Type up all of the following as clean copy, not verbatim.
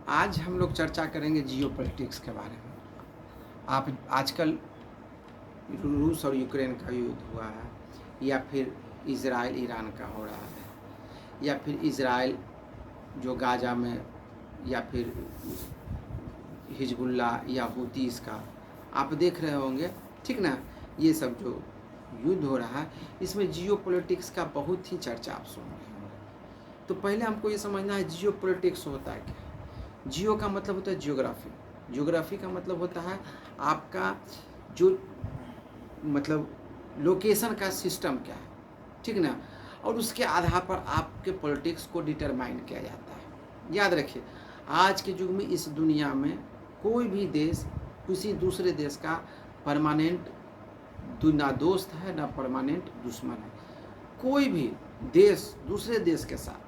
आज हम लोग चर्चा करेंगे जियो पॉलिटिक्स के बारे में। आप आजकल रूस और यूक्रेन का युद्ध हुआ है, या फिर इज़राइल ईरान का हो रहा है, या फिर इज़राइल जो गाज़ा में, या फिर हिजबुल्ला या हुतीस का आप देख रहे होंगे, ठीक ना। ये सब जो युद्ध हो रहा है, इसमें जियो पॉलिटिक्स का बहुत ही चर्चा आप सुन रहे होंगे। तो पहले हमको ये समझना है जियो पॉलिटिक्स होता है क्या। जियो का मतलब होता है जियोग्राफी। जियोग्राफी का मतलब होता है आपका जो मतलब लोकेशन का सिस्टम क्या है, ठीक ना। और उसके आधार पर आपके पॉलिटिक्स को डिटरमाइन किया जाता है। याद रखिए, आज के युग में इस दुनिया में कोई भी देश किसी दूसरे देश का परमानेंट ना दोस्त है ना परमानेंट दुश्मन है। कोई भी देश दूसरे देश के साथ,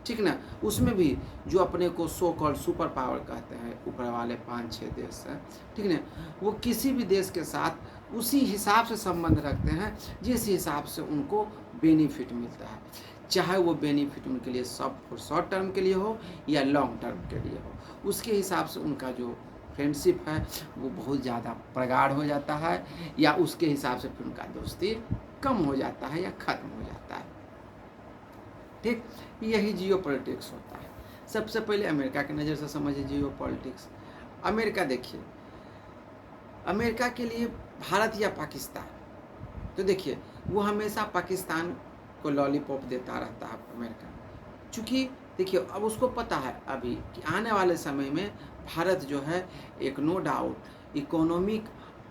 ठीक ना, उसमें भी जो अपने को सो कॉल्ड सुपर पावर कहते हैं, ऊपर वाले 5-6 देश हैं, ठीक ना, वो किसी भी देश के साथ उसी हिसाब से संबंध रखते हैं जिस हिसाब से उनको बेनिफिट मिलता है। चाहे वो बेनिफिट उनके लिए सब शॉर्ट टर्म के लिए हो या लॉन्ग टर्म के लिए हो, उसके हिसाब से उनका जो फ्रेंडशिप है वो बहुत ज़्यादा प्रगाढ़ हो जाता है, या उसके हिसाब से फिर उनका दोस्ती कम हो जाता है या ख़त्म हो जाता है। ठीक, यही जियो पॉलिटिक्स होता है। सबसे पहले अमेरिका की नज़र से समझिए जियो पॉलिटिक्स। अमेरिका देखिए, अमेरिका के लिए भारत या पाकिस्तान, तो देखिए वो हमेशा पाकिस्तान को लॉलीपॉप देता रहता है अमेरिका। चूँकि देखिए अब उसको पता है अभी कि आने वाले समय में भारत जो है एक नो डाउट इकोनॉमिक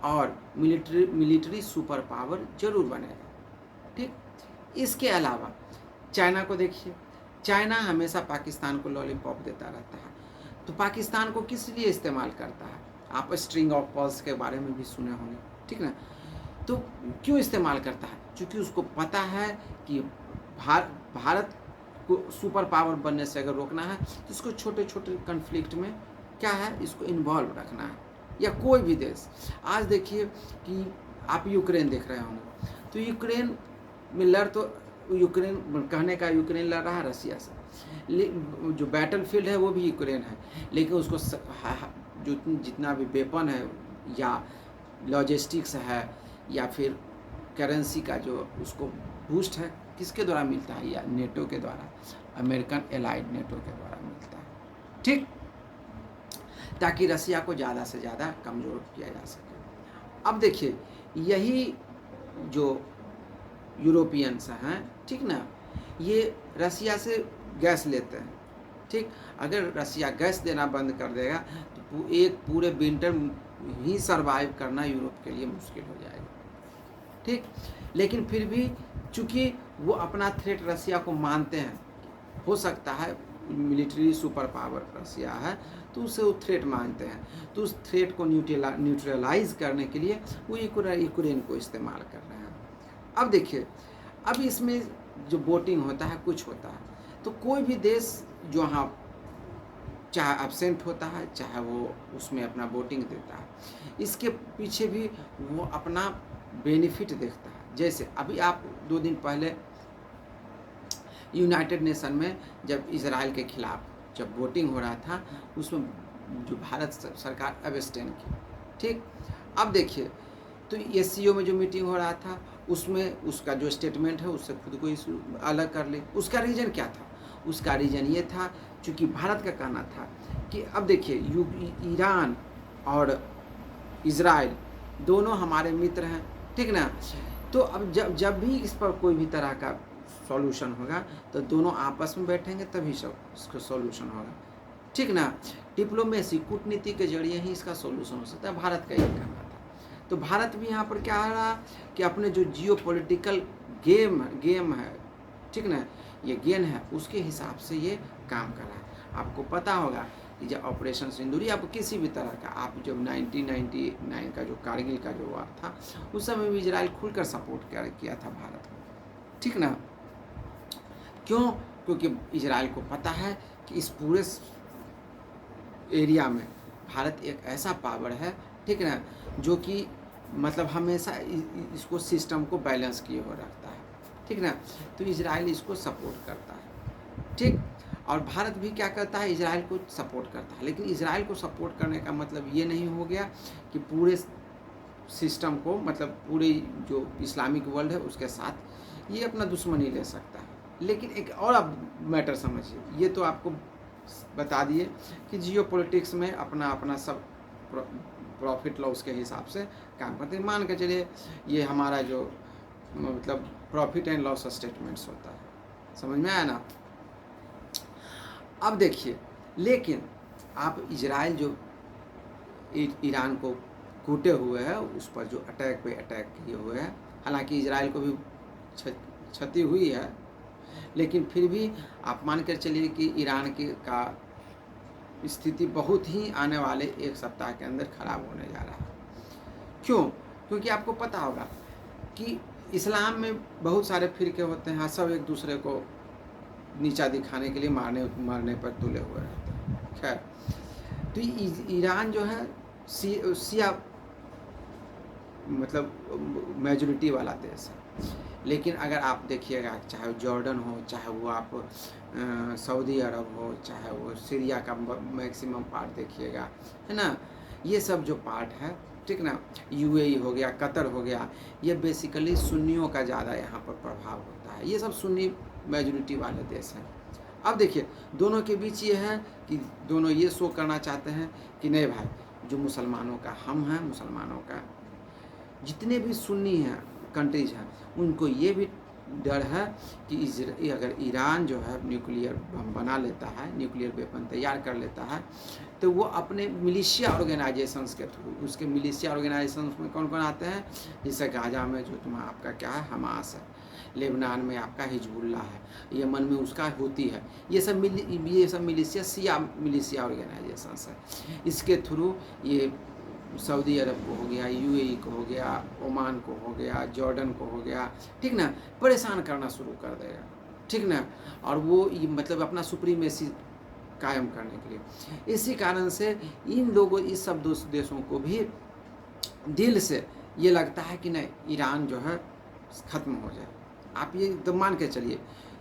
और मिलिट्री सुपर पावर जरूर बनेगा। ठीक, इसके अलावा चाइना को देखिए, चाइना हमेशा पाकिस्तान को लॉलीपॉप देता रहता है। तो पाकिस्तान को किस लिए इस्तेमाल करता है, आप स्ट्रिंग ऑफ पर्ल्स के बारे में भी सुने होंगे, ठीक ना। तो क्यों इस्तेमाल करता है, क्योंकि उसको पता है कि भारत को सुपर पावर बनने से अगर रोकना है तो इसको छोटे छोटे कन्फ्लिक्ट में क्या है, इसको इन्वॉल्व रखना है। या कोई भी देश, आज देखिए कि आप यूक्रेन देख रहे होंगे, तो यूक्रेन में लड़ तो यूक्रेन कहने का यूक्रेन लड़ रहा है रसिया से, जो बैटल फील्ड है वो भी यूक्रेन है, लेकिन उसको जो जितना भी वेपन है या लॉजिस्टिक्स है या फिर करेंसी का जो उसको बूस्ट है, किसके द्वारा मिलता है, या नेटो के द्वारा, अमेरिकन एलाइड नेटो के द्वारा मिलता है। ठीक, ताकि रसिया को ज़्यादा से ज़्यादा कमज़ोर किया जा सके। अब देखिए यही जो यूरोपियंस हैं, ठीक ना, ये रसिया से गैस लेते हैं। ठीक, अगर रसिया गैस देना बंद कर देगा तो एक पूरे विंटर ही सरवाइव करना यूरोप के लिए मुश्किल हो जाएगा। ठीक, लेकिन फिर भी चूँकि वो अपना थ्रेट रसिया को मानते हैं, हो सकता है मिलिट्री सुपर पावर रसिया है तो उसे वो थ्रेट मानते हैं, तो उस थ्रेट को न्यूट्रलाइज करने के लिए वो यूक्रेन को इस्तेमाल कर रहे हैं। अब देखिए, अब इसमें जो वोटिंग होता है कुछ होता है, तो कोई भी देश जो यहाँ चाहे एब्सेंट होता है चाहे वो उसमें अपना वोटिंग देता है, इसके पीछे भी वो अपना बेनिफिट देखता है। जैसे अभी आप 2 दिन पहले यूनाइटेड नेशन में जब इजराइल के खिलाफ जब वोटिंग हो रहा था, उसमें जो भारत सरकार अब्सटेन की। ठीक, अब देखिए तो एससीओ में जो मीटिंग हो रहा था उसमें उसका जो स्टेटमेंट है उससे खुद को अलग कर ले। उसका रीज़न क्या था, उसका रीज़न ये था चूँकि भारत का कहना था कि अब देखिए ईरान और इजराइल दोनों हमारे मित्र हैं, ठीक ना। तो अब जब भी इस पर कोई भी तरह का सॉल्यूशन होगा तो दोनों आपस में बैठेंगे तभी इसका सॉल्यूशन होगा, ठीक ना। डिप्लोमेसी कूटनीति के जरिए ही इसका सॉल्यूशन हो सकता है, भारत का ये कहना था। तो भारत भी यहाँ पर क्या रहा कि अपने जो जियो पॉलिटिकल गेम है, ठीक ना, ये गेम है, उसके हिसाब से ये काम कर रहा है। आपको पता होगा कि जब ऑपरेशन सिंदूर या किसी भी तरह का, आप जब 1999 का जो कारगिल का जो वार था उस समय भी इजराइल खुलकर सपोर्ट किया था भारत को, ठीक ना। क्यों, क्योंकि इजराइल को पता है कि इस पूरे एरिया में भारत एक ऐसा पावर है, ठीक ना, जो कि मतलब हमेशा इसको सिस्टम को बैलेंस किए हुए रखता है, ठीक ना। तो इजराइल इसको सपोर्ट करता है। ठीक, और भारत भी क्या करता है, इजराइल को सपोर्ट करता है। लेकिन इजराइल को सपोर्ट करने का मतलब ये नहीं हो गया कि पूरे सिस्टम को, मतलब पूरे जो इस्लामिक वर्ल्ड है उसके साथ ये अपना दुश्मनी ले सकता है। लेकिन एक और आप मैटर समझिए, ये तो आपको बता दिए कि जियो पॉलिटिक्स में अपना अपना सब प्रॉफिट लॉस के हिसाब से काम करते हैं। मान के चलिए ये हमारा जो मतलब प्रॉफिट एंड लॉस स्टेटमेंट्स होता है, समझ में आया ना। अब देखिए, लेकिन आप इजराइल जो ईरान को कूटे हुए है, उस पर जो अटैक पे अटैक किए हुए हैं, हालांकि इजराइल को भी क्षति हुई है, लेकिन फिर भी आप मान कर चलिए कि ईरान की का स्थिति बहुत ही आने वाले एक सप्ताह के अंदर खराब होने जा रहा है। क्यों? क्योंकि आपको पता होगा कि इस्लाम में बहुत सारे फिरके होते हैं, सब एक दूसरे को नीचा दिखाने के लिए मारने पर तुले हुए रहते हैं। खैर, तो ईरान जो है शिया मतलब मेजॉरिटी वाला देश है। लेकिन अगर आप देखिएगा, चाहे जॉर्डन हो, चाहे वो आप सऊदी अरब हो, चाहे वो सीरिया का मैक्सिमम पार्ट देखिएगा, है ना, ये सब जो पार्ट है, ठीक ना, यूएई हो गया, कतर हो गया, ये बेसिकली सुन्नियों का ज़्यादा यहाँ पर प्रभाव होता है। ये सब सुन्नी मेजॉरिटी वाले देश हैं। अब देखिए, दोनों के बीच ये है कि दोनों ये शो करना चाहते हैं कि नहीं भाई, जो मुसलमानों का हम हैं, मुसलमानों का जितने भी सुन्नी हैं कंट्रीज हैं, उनको ये भी डर है कि अगर ईरान जो है न्यूक्लियर बम बना लेता है, न्यूक्लियर वेपन तैयार कर लेता है, तो वो अपने मिलिशिया ऑर्गेनाइजेशंस के थ्रू, उसके मिलिशिया ऑर्गेनाइजेशंस में कौन कौन आते हैं, जैसे गाजा में जो आपका क्या है, हमास है, लेबनान में आपका हिजबुल्ला है, यमन में उसका होती है, ये सब मिलिशिया शिया मिलिशिया ऑर्गेनाइजेशंस है। इसके थ्रू ये सऊदी अरब को हो गया, यूएई को हो गया, ओमान को हो गया, जॉर्डन को हो गया, ठीक ना, परेशान करना शुरू कर देगा, ठीक ना, और वो मतलब अपना सुप्रीमेसी कायम करने के लिए। इसी कारण से इन लोगों, इस सब देशों को भी दिल से ये लगता है कि नहीं, ईरान जो है ख़त्म हो जाए। आप ये तो मान के चलिए,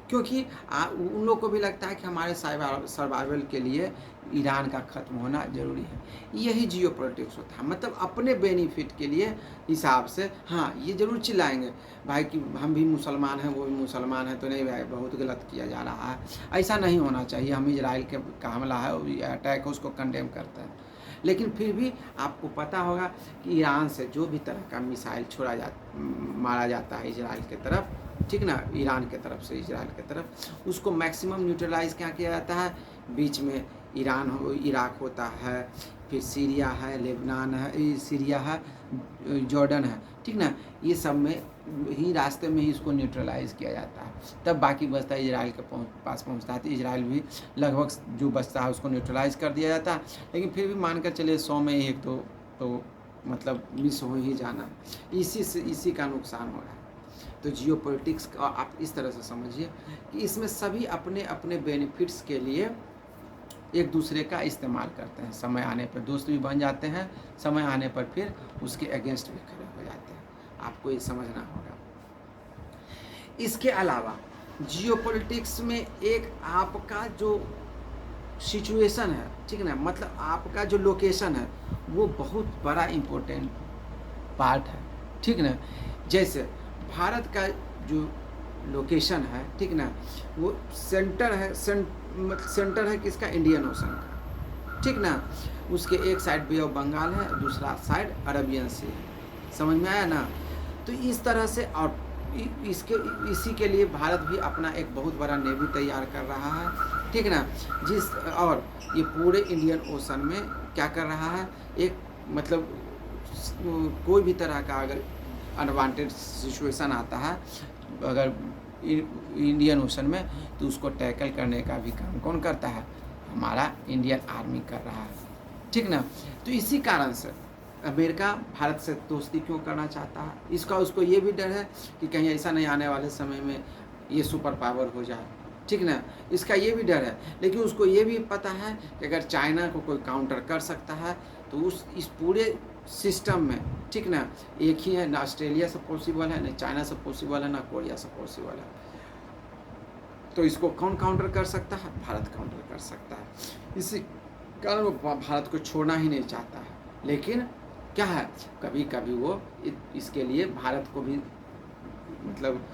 क्योंकि उन लोग को भी लगता है कि हमारे सर्वाइवल के लिए ईरान का ख़त्म होना ज़रूरी है। यही जियो पॉलिटिक्स होता है, मतलब अपने बेनिफिट के लिए हिसाब से। हाँ, ये ज़रूर चिल्लाएंगे भाई कि हम भी मुसलमान हैं, वो भी मुसलमान है, तो नहीं भाई, बहुत गलत किया जा रहा है, ऐसा नहीं होना चाहिए, हम इजराइल का हमला है, अटैक है, उसको कंडेम करते हैं। लेकिन फिर भी आपको पता होगा कि ईरान से जो भी तरह का मिसाइल मारा जाता है इजराइल की तरफ, ठीक ना, ईरान के तरफ से इजराइल की तरफ, उसको मैक्सिमम न्यूट्रलाइज क्या किया जाता है। बीच में इराक होता है, फिर सीरिया है, लेबनान है, सीरिया है, जॉर्डन है, ठीक ना, ये सब में ही रास्ते में ही इसको न्यूट्रलाइज किया जाता है। तब बाकी बचता है इजराइल के पास पहुंचता है, तो इजराइल भी लगभग जो बचता है उसको न्यूट्रलाइज कर दिया जाता है। लेकिन फिर भी मानकर चलिए 100 में एक तो मतलब मिस हो ही जाना, इसी का नुकसान हो रहा है। तो जियो पॉलिटिक्स का आप इस तरह से समझिए कि इसमें सभी अपने अपने बेनिफिट्स के लिए एक दूसरे का इस्तेमाल करते हैं। समय आने पर दोस्त भी बन जाते हैं, समय आने पर फिर उसके अगेंस्ट भी खड़े हो जाते हैं। आपको ये समझना होगा। इसके अलावा जियो पॉलिटिक्स में एक आपका जो सिचुएशन है, ठीक ना, मतलब आपका जो लोकेशन है, वो बहुत बड़ा इम्पोर्टेंट पार्ट है, ठीक ना। जैसे भारत का जो लोकेशन है, ठीक ना, वो सेंटर है किसका, इंडियन ओशन का, ठीक ना। उसके एक साइड बे ऑफ बंगाल है, दूसरा साइड अरबियन सी है, समझ में आया ना। तो इस तरह से, और इसी के लिए भारत भी अपना एक बहुत बड़ा नेवी तैयार कर रहा है, ठीक ना, और ये पूरे इंडियन ओशन में क्या कर रहा है, एक मतलब कोई भी तरह का अगर अनवांटेड सिचुएशन आता है अगर इंडियन ओशन में, तो उसको टैकल करने का भी काम कौन करता है, हमारा इंडियन आर्मी कर रहा है, ठीक ना। तो इसी कारण से अमेरिका भारत से दोस्ती क्यों करना चाहता है, इसका उसको ये भी डर है कि कहीं ऐसा नहीं आने वाले समय में ये सुपर पावर हो जाए, ठीक ना, इसका ये भी डर है। लेकिन उसको ये भी पता है कि अगर चाइना को कोई काउंटर कर सकता है तो इस पूरे सिस्टम में, ठीक ना, एक ही है, ना ऑस्ट्रेलिया से पॉसिबल है, ना चाइना से पॉसिबल है, ना कोरिया से पॉसिबल है। तो इसको कौन काउंटर कर सकता है? भारत काउंटर कर सकता है। इसी कारण वो भारत को छोड़ना ही नहीं चाहता है, लेकिन क्या है, कभी कभी वो इसके लिए भारत को भी मतलब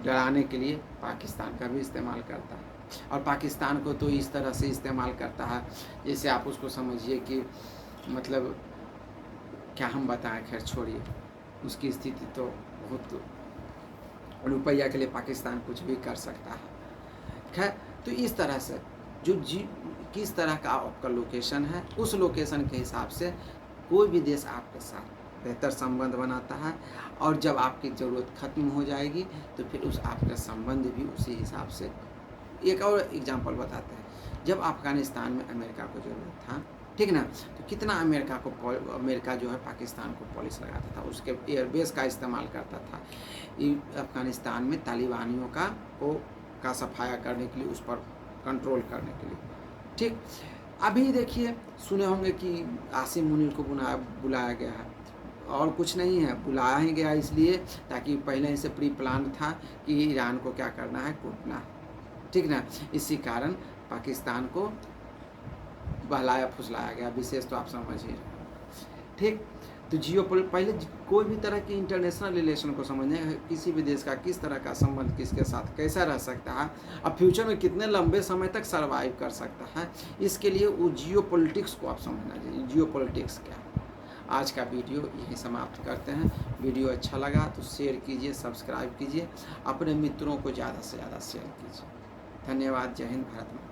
डराने के लिए पाकिस्तान का भी इस्तेमाल करता है। और पाकिस्तान को तो इस तरह से इस्तेमाल करता है जैसे आप उसको समझिए कि मतलब क्या हम बताएं, खैर छोड़िए, उसकी स्थिति तो बहुत, रुपया के लिए पाकिस्तान कुछ भी कर सकता है। खैर, तो इस तरह से जो किस तरह का आपका लोकेशन है, उस लोकेशन के हिसाब से कोई भी देश आपके साथ बेहतर संबंध बनाता है, और जब आपकी ज़रूरत ख़त्म हो जाएगी तो फिर उस आपका संबंध भी उसी हिसाब से। एक और एग्जांपल बताते हैं, जब अफ़गानिस्तान में अमेरिका को ज़रूरत था, ठीक ना, तो कितना अमेरिका जो है पाकिस्तान को पॉलिश लगाता था, उसके एयरबेस का इस्तेमाल करता था अफ़गानिस्तान में तालिबानियों का सफाया करने के लिए, उस पर कंट्रोल करने के लिए। ठीक, अभी देखिए सुने होंगे कि आसिम मुनीर को बुलाया गया है, और कुछ नहीं है, बुलाया ही गया इसलिए ताकि पहले से प्री प्लान था कि ईरान को क्या करना है, कूटना है, ठीक ना। इसी कारण पाकिस्तान को बहलाया फुसलाया गया, विशेष तो आप समझ ही रहे हैं। ठीक, तो पहले कोई भी तरह की इंटरनेशनल रिलेशन को समझने, किसी भी देश का किस तरह का संबंध किसके साथ कैसा रह सकता है, अब फ्यूचर में कितने लंबे समय तक सर्वाइव कर सकता है, इसके लिए वो जियो पॉलिटिक्स को आप समझना चाहिए। जियो पॉलिटिक्स क्या है। आज का वीडियो यहीं समाप्त करते हैं। वीडियो अच्छा लगा तो शेयर कीजिए, सब्सक्राइब कीजिए, अपने मित्रों को ज़्यादा से ज़्यादा शेयर कीजिए। धन्यवाद। जय हिंद, भारत माता।